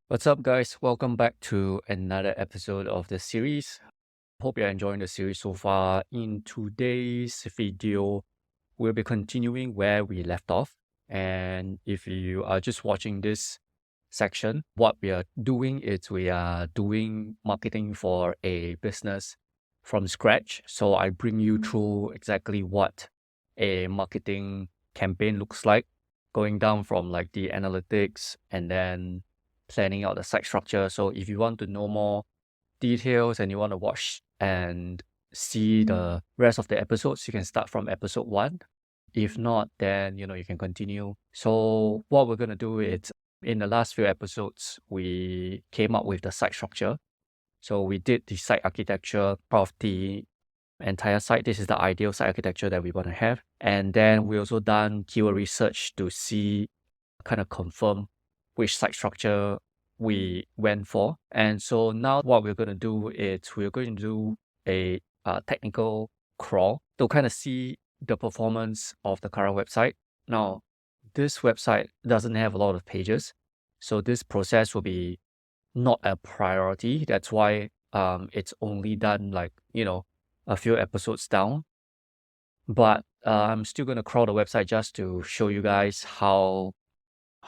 What's up, guys? Welcome back to another episode of the series. Hope you're enjoying the series so far. In today's video, we'll be continuing where we left off. And if you are just watching this section, what we are doing is we are doing marketing for a business from scratch. So I bring you through exactly what a marketing campaign looks like, going down from like the analytics and then planning out the site structure. So if you want to know more details and you want to watch and see the rest of the episodes, you can start from episode 1. If not, then you can continue. So what we're going to do is, in the last few episodes, we came up with the site structure. So we did the site architecture of the entire site. This is the ideal site architecture that we want to have. And then we also done keyword research to see, kind of confirm which site structure we went for. And so now what we're going to do is we're going to do a technical crawl to kind of see the performance of the current website. Now, this website doesn't have a lot of pages, so this process will be not a priority. That's why it's only done like, a few episodes down. But I'm still going to crawl the website just to show you guys how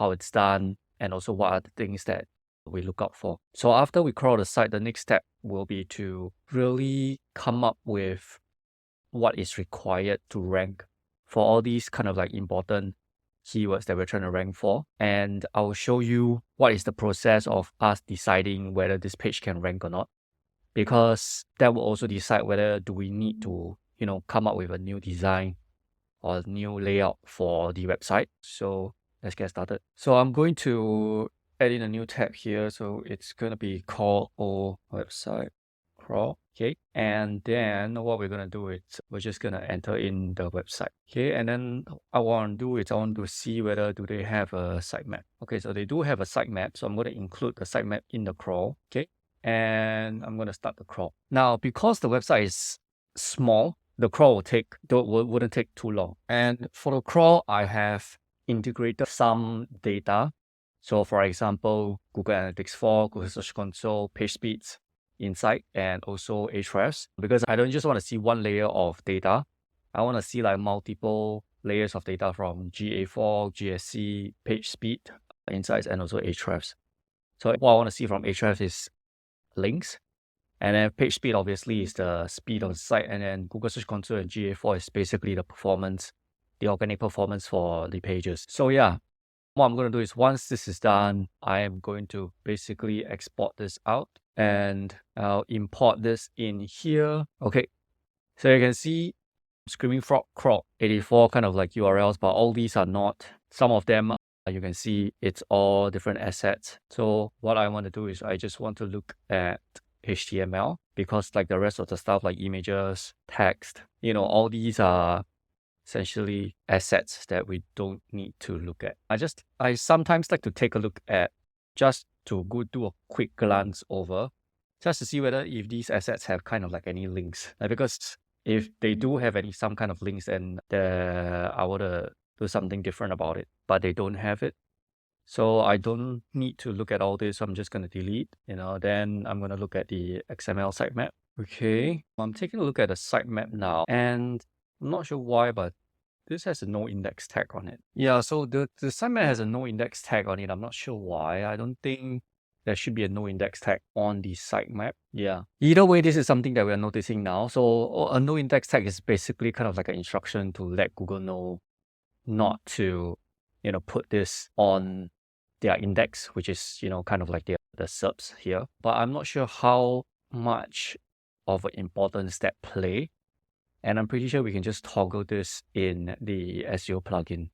it's done and also what are the things that we look out for. So after we crawl the site, the next step will be to really come up with what is required to rank for all these kind of like important keywords that we're trying to rank for. And I will show you what is the process of us deciding whether this page can rank or not, because that will also decide whether do we need to, come up with a new design or a new layout for the website. So let's get started. So I'm going to add in a new tab here. So it's going to be called website crawl. Okay. And then what we're going to do is we're just going to enter in the website. Okay. And then I want to see whether do they have a sitemap. Okay. So they do have a sitemap. So I'm going to include the sitemap in the crawl. Okay. And I'm going to start the crawl. Now, because the website is small, the crawl wouldn't take too long. And for the crawl, I have integrated some data. So for example, Google Analytics 4, Google Search Console, page speeds, insight, and also Ahrefs, because I don't just want to see one layer of data. I want to see like multiple layers of data from GA4, GSC, page speed, insights, and also Ahrefs. So what I want to see from Ahrefs is links. And then page speed obviously is the speed of the site. And then Google Search Console and GA4 is basically the performance, the organic performance for the pages. So yeah, what I'm going to do is once this is done, I am going to basically export this out and I'll import this in here. Okay, so you can see Screaming Frog Crawl 84 kind of like URLs, but all these are not. Some of them, you can see it's all different assets. So what I want to do is I just want to look at HTML, because like the rest of the stuff like images, text, all these are essentially assets that we don't need to look at. I sometimes like to take a look at, just to go do a quick glance over, just to see whether if these assets have kind of like any links. Because if they do have some kind of links, then I want to do something different about it, but they don't have it. So I don't need to look at all this. I'm just going to delete, then I'm going to look at the XML sitemap. Okay, I'm taking a look at the sitemap now, and I'm not sure why, but this has a no index tag on it. Yeah, so the sitemap has a no index tag on it. I'm not sure why. I don't think there should be a no index tag on the sitemap. Yeah. Either way, this is something that we're noticing now. So a no index tag is basically kind of like an instruction to let Google know not to, put this on their index, which is, kind of like the SERPs here. But I'm not sure how much of an importance that play. And I'm pretty sure we can just toggle this in the SEO plugin.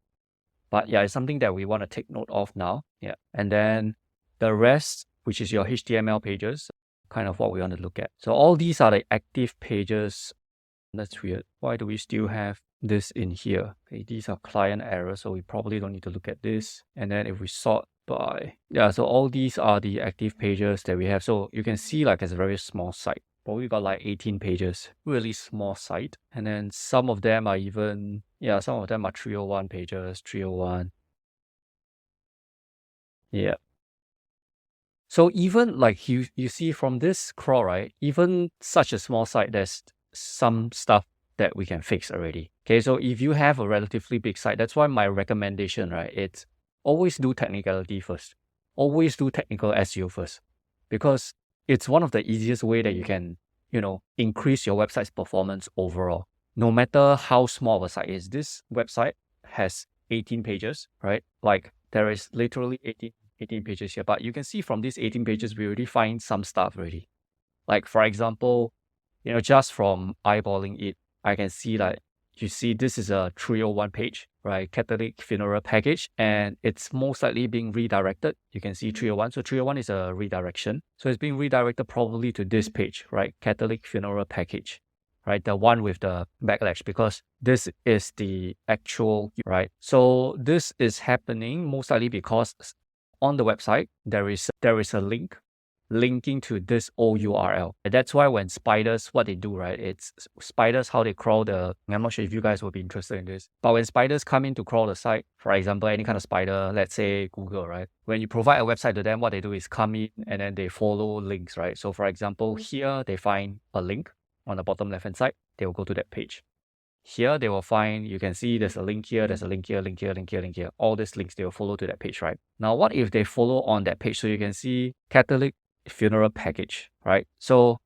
But yeah, it's something that we want to take note of now. Yeah. And then the rest, which is your HTML pages, kind of what we want to look at. So all these are the active pages. That's weird. Why do we still have this in here? Okay, these are client errors, so we probably don't need to look at this. And then if we sort by, yeah, so all these are the active pages that we have. So you can see like it's a very small site. Probably got like 18 pages, really small site. And then some of them are even, some of them are 301 pages, 301. Yeah. So even like you see from this crawl, right? Even such a small site, there's some stuff that we can fix already. Okay, so if you have a relatively big site, that's why my recommendation, right? It's always do technicality first. Always do technical SEO first. Because it's one of the easiest way that you can, increase your website's performance overall. No matter how small a site is. This website has 18 pages, right? Like there is literally 18 pages here, but you can see from these 18 pages, we already find some stuff already. Like for example, just from eyeballing it, I can see like, you see this is a 301 page, right? Catholic funeral package, and it's most likely being redirected. You can see 301. So 301 is a redirection. So it's being redirected probably to this page, right? Catholic funeral package, right? The one with the backlash, because this is the actual, right? So this is happening most likely because on the website, there is a link linking to this old URL. And that's why when spiders, what they do, right? It's spiders, how they crawl I'm not sure if you guys will be interested in this, but when spiders come in to crawl the site, for example, any kind of spider, let's say Google, right? When you provide a website to them, what they do is come in and then they follow links, right? So for example, here they find a link on the bottom left-hand side, they will go to that page. Here they will find, you can see there's a link here, there's a link here, link here, link here, link here. All these links, they will follow to that page, right? Now, what if they follow on that page? So you can see Catholic funeral package, right? So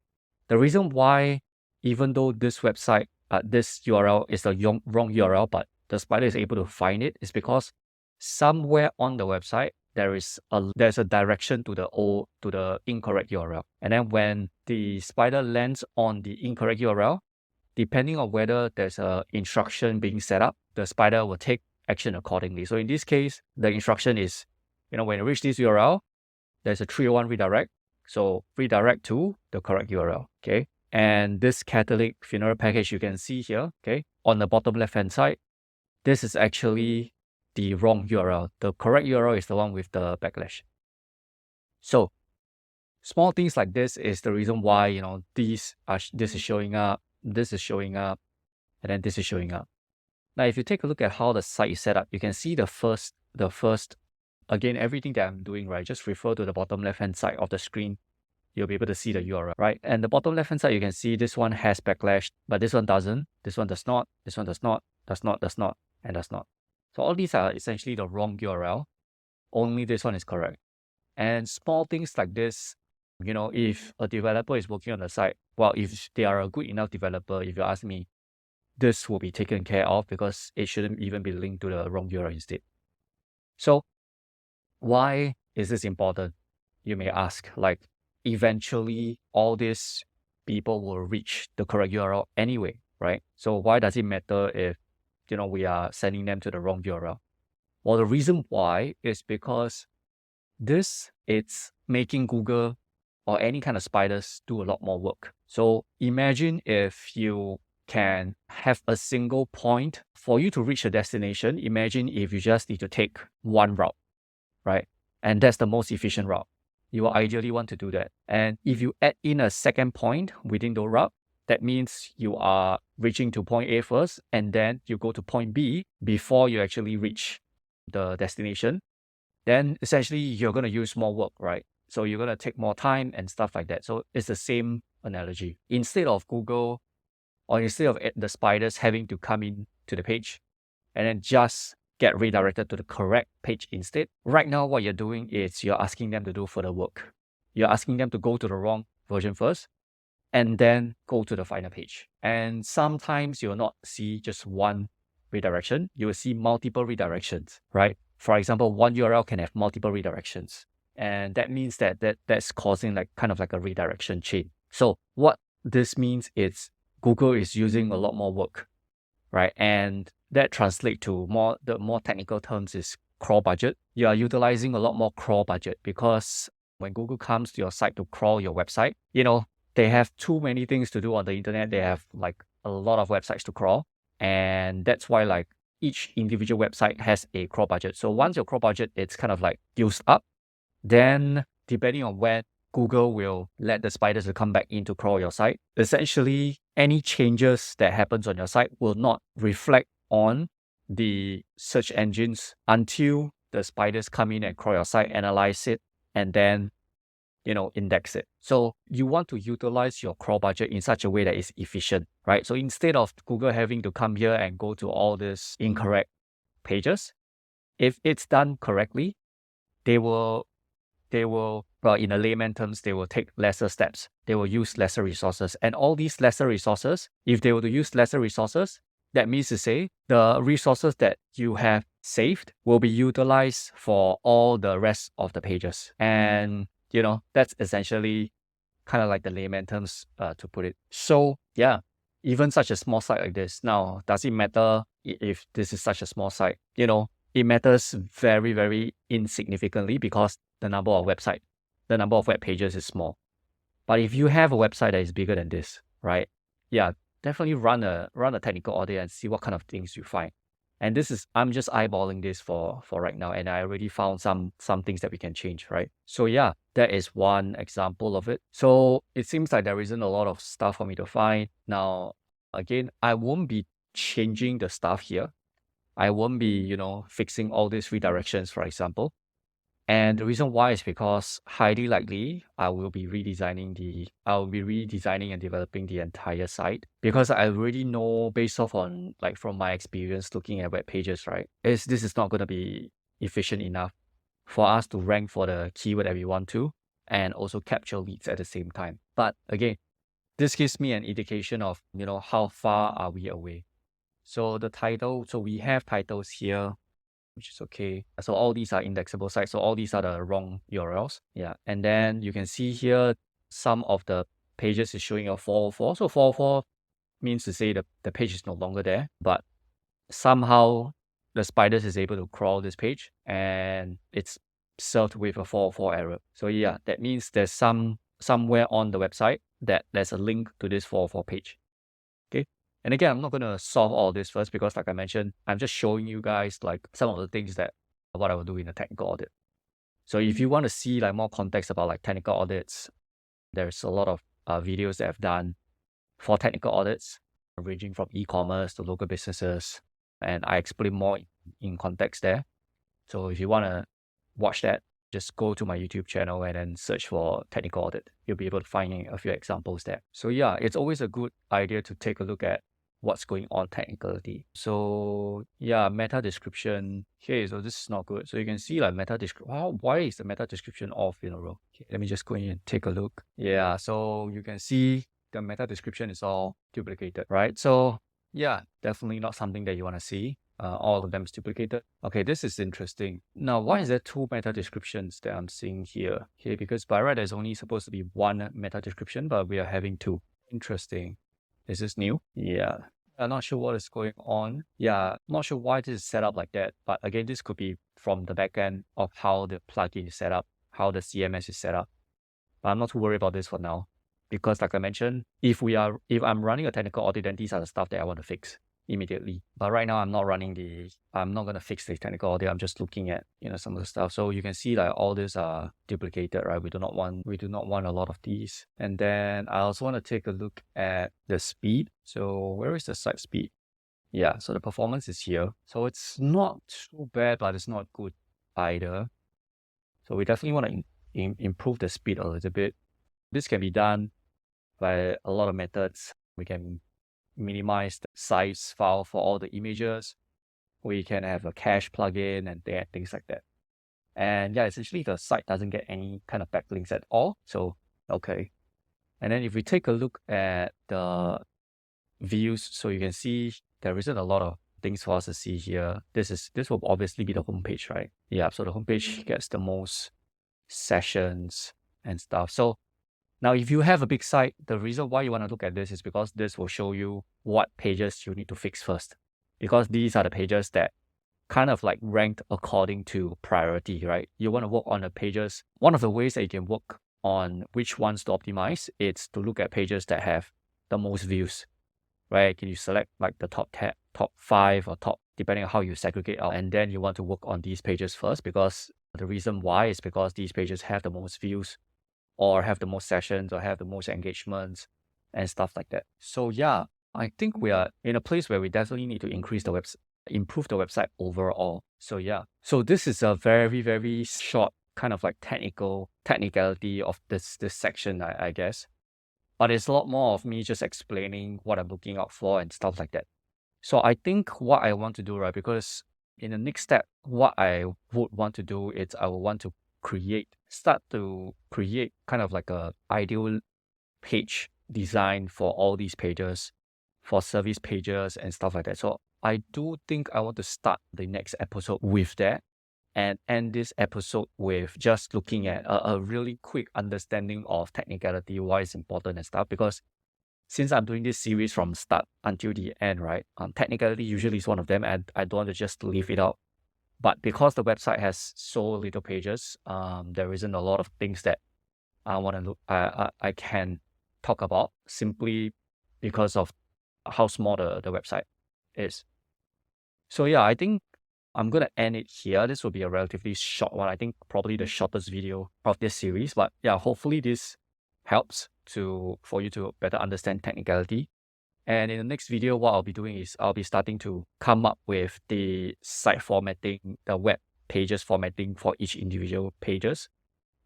the reason why, even though this website, this URL is the wrong URL, but the spider is able to find it, is because somewhere on the website, there's a direction to the incorrect URL. And then when the spider lands on the incorrect URL, depending on whether there's a instruction being set up, the spider will take action accordingly. So in this case, the instruction is, when you reach this URL, there's a 301 redirect. So redirect to the correct URL, okay? And this Catholic funeral package you can see here, okay? On the bottom left-hand side, this is actually the wrong URL. The correct URL is the one with the backlash. So small things like this is the reason why, this is showing up, this is showing up, and then this is showing up. Now, if you take a look at how the site is set up, you can see the first, again, everything that I'm doing, right, just refer to the bottom left-hand side of the screen. You'll be able to see the URL, right? And the bottom left-hand side, you can see this one has backlash, but this one doesn't. This one does not. This one does not, does not, does not, and does not. So all these are essentially the wrong URL. Only this one is correct. And small things like this, if a developer is working on the site, well, if they are a good enough developer, if you ask me, this will be taken care of because it shouldn't even be linked to the wrong URL instead. So why is this important? You may ask, like, eventually all these people will reach the correct URL anyway, right? So why does it matter if, we are sending them to the wrong URL? Well, the reason why is because it's making Google or any kind of spiders do a lot more work. So imagine if you can have a single point for you to reach a destination. Imagine if you just need to take one route, right? And that's the most efficient route. You will ideally want to do that. And if you add in a second point within the route, that means you are reaching to point A first, and then you go to point B before you actually reach the destination. Then essentially you're going to use more work, right? So you're going to take more time and stuff like that. So it's the same analogy. Instead of Google, or instead of the spiders having to come in to the page and then just get redirected to the correct page instead, right now what you're doing is you're asking them to do further work. You're asking them to go to the wrong version first and then go to the final page. And sometimes you'll not see just one redirection, you will see multiple redirections, right? For example, one URL can have multiple redirections. And that means that's causing kind of like a redirection chain. So what this means is Google is using a lot more work, right? And that translates to the more technical terms is crawl budget. You are utilizing a lot more crawl budget because when Google comes to your site to crawl your website, they have too many things to do on the internet. They have a lot of websites to crawl. And that's why each individual website has a crawl budget. So once your crawl budget it's kind of used up, then depending on when Google will let the spiders to come back in to crawl your site, essentially any changes that happens on your site will not reflect on the search engines until the spiders come in and crawl your site, analyze it, and then index it. So you want to utilize your crawl budget in such a way that is efficient, right? So instead of Google having to come here and go to all these incorrect pages, if it's done correctly, they will, well, in a layman terms, they will take lesser steps. They will use lesser resources. And all these lesser resources, if they were to use lesser resources, that means to say the resources that you have saved will be utilized for all the rest of the pages. And, that's essentially kind of like the layman terms to put it. So yeah, even such a small site like this. Now, does it matter if this is such a small site? It matters very, very insignificantly because the number of web pages is small. But if you have a website that is bigger than this, right? Yeah, definitely run a technical audit and see what kind of things you find. And I'm just eyeballing this for right now, and I already found some things that we can change, right? So yeah, that is one example of it. So it seems like there isn't a lot of stuff for me to find. Now, again, I won't be changing the stuff here. I won't be, fixing all these redirections, for example. And the reason why is because highly likely I will be redesigning and developing the entire site, because I already know, based off on from my experience looking at web pages, right, this is not going to be efficient enough for us to rank for the keyword that we want to and also capture leads at the same time. But again, this gives me an indication of how far are we away. So the title, so we have titles here, which is okay. So all these are indexable sites. So all these are the wrong URLs. Yeah. And then you can see here, some of the pages is showing a 404. So 404 means to say the page is no longer there, but somehow the spiders is able to crawl this page and it's served with a 404 error. So yeah, that means there's somewhere on the website that there's a link to this 404 page. Okay. And again, I'm not going to solve all this first because, like I mentioned, I'm just showing you guys some of the things that what I will do in a technical audit. So if you want to see more context about technical audits, there's a lot of videos that I've done for technical audits, ranging from e-commerce to local businesses, and I explain more in context there. So if you want to watch that, just go to my YouTube channel and then search for technical audit. You'll be able to find a few examples there. So yeah, it's always a good idea to take a look at what's going on technically. So yeah, meta description. Okay, so this is not good. So you can see meta description. Wow, why is the meta description off in a row? Okay, let me just go in and take a look. Yeah, so you can see the meta description is all duplicated, right? So yeah, definitely not something that you want to see. All of them is duplicated. Okay, this is interesting. Now, why is there two meta descriptions that I'm seeing here? Okay, because by right, there's only supposed to be one meta description, but we are having two. Interesting. Is this new? Yeah. I'm not sure what is going on. Yeah, not sure why this is set up like that. But again, this could be from the backend of how the plugin is set up, how the CMS is set up. But I'm not too worried about this for now. Because like I mentioned, if I'm running a technical audit, then these are the stuff that I want to fix immediately. But right now I'm not going to fix the technical audit. I'm just looking at, some of the stuff. So you can see all these are duplicated, right? We do not want a lot of these. And then I also want to take a look at the speed. So where is the site speed? Yeah, so the performance is here. So it's not too bad, but it's not good either. So we definitely want to improve the speed a little bit. This can be done by a lot of methods. We can minimize the size file for all the images. We can have a cache plugin and things like that. And yeah, essentially the site doesn't get any kind of backlinks at all. So, okay. And then if we take a look at the views, so you can see there isn't a lot of things for us to see here. This will obviously be the homepage, right? Yeah, so the homepage gets the most sessions and stuff. So now, if you have a big site, the reason why you want to look at this is because this will show you what pages you need to fix first. Because these are the pages that kind of ranked according to priority, right? You want to work on the pages. One of the ways that you can work on which ones to optimize is to look at pages that have the most views, right? Can you select the top 5 or top, depending on how you segregate out. And then you want to work on these pages first, because the reason why is because these pages have the most views, or have the most sessions, or have the most engagements and stuff like that. So yeah, I think we are in a place where we definitely need to improve the website overall. So yeah, so this is a very, very short kind of like technicality of this section, I guess. But it's a lot more of me just explaining what I'm looking out for and stuff like that. So I think what I want to do, right, because in the next step, what I would want to do is I would want to start to create kind of like a ideal page design for all these pages, for service pages and stuff like that. So I do think I want to start the next episode with that and end this episode with just looking at a really quick understanding of technicality, why it's important and stuff. Because since I'm doing this series from start until the end, right? Technicality usually is one of them, and I don't want to just leave it out. But because the website has so little pages, there isn't a lot of things that I want to look. I can talk about simply because of how small the website is. So yeah, I think I'm gonna end it here. This will be a relatively short one. I think probably the shortest video of this series. But yeah, hopefully this helps for you to better understand technicality. And in the next video, what I'll be doing is I'll be starting to come up with the site formatting, the web pages formatting for each individual pages.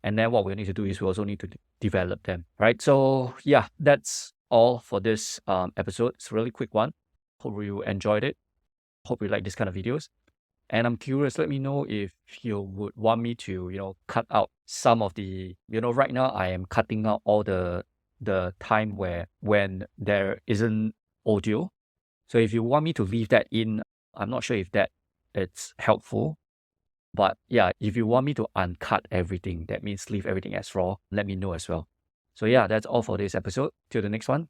And then what we need to do is we also need to develop them, right? So yeah, that's all for this episode. It's a really quick one. Hope you enjoyed it. Hope you like this kind of videos. And I'm curious, let me know if you would want me to, cut out some of the, right now I am cutting out all the time when there isn't audio. So if you want me to leave that in, I'm not sure if that it's helpful. But yeah, if you want me to uncut everything, that means leave everything as raw, let me know as well. So yeah, that's all for this episode. Till the next one.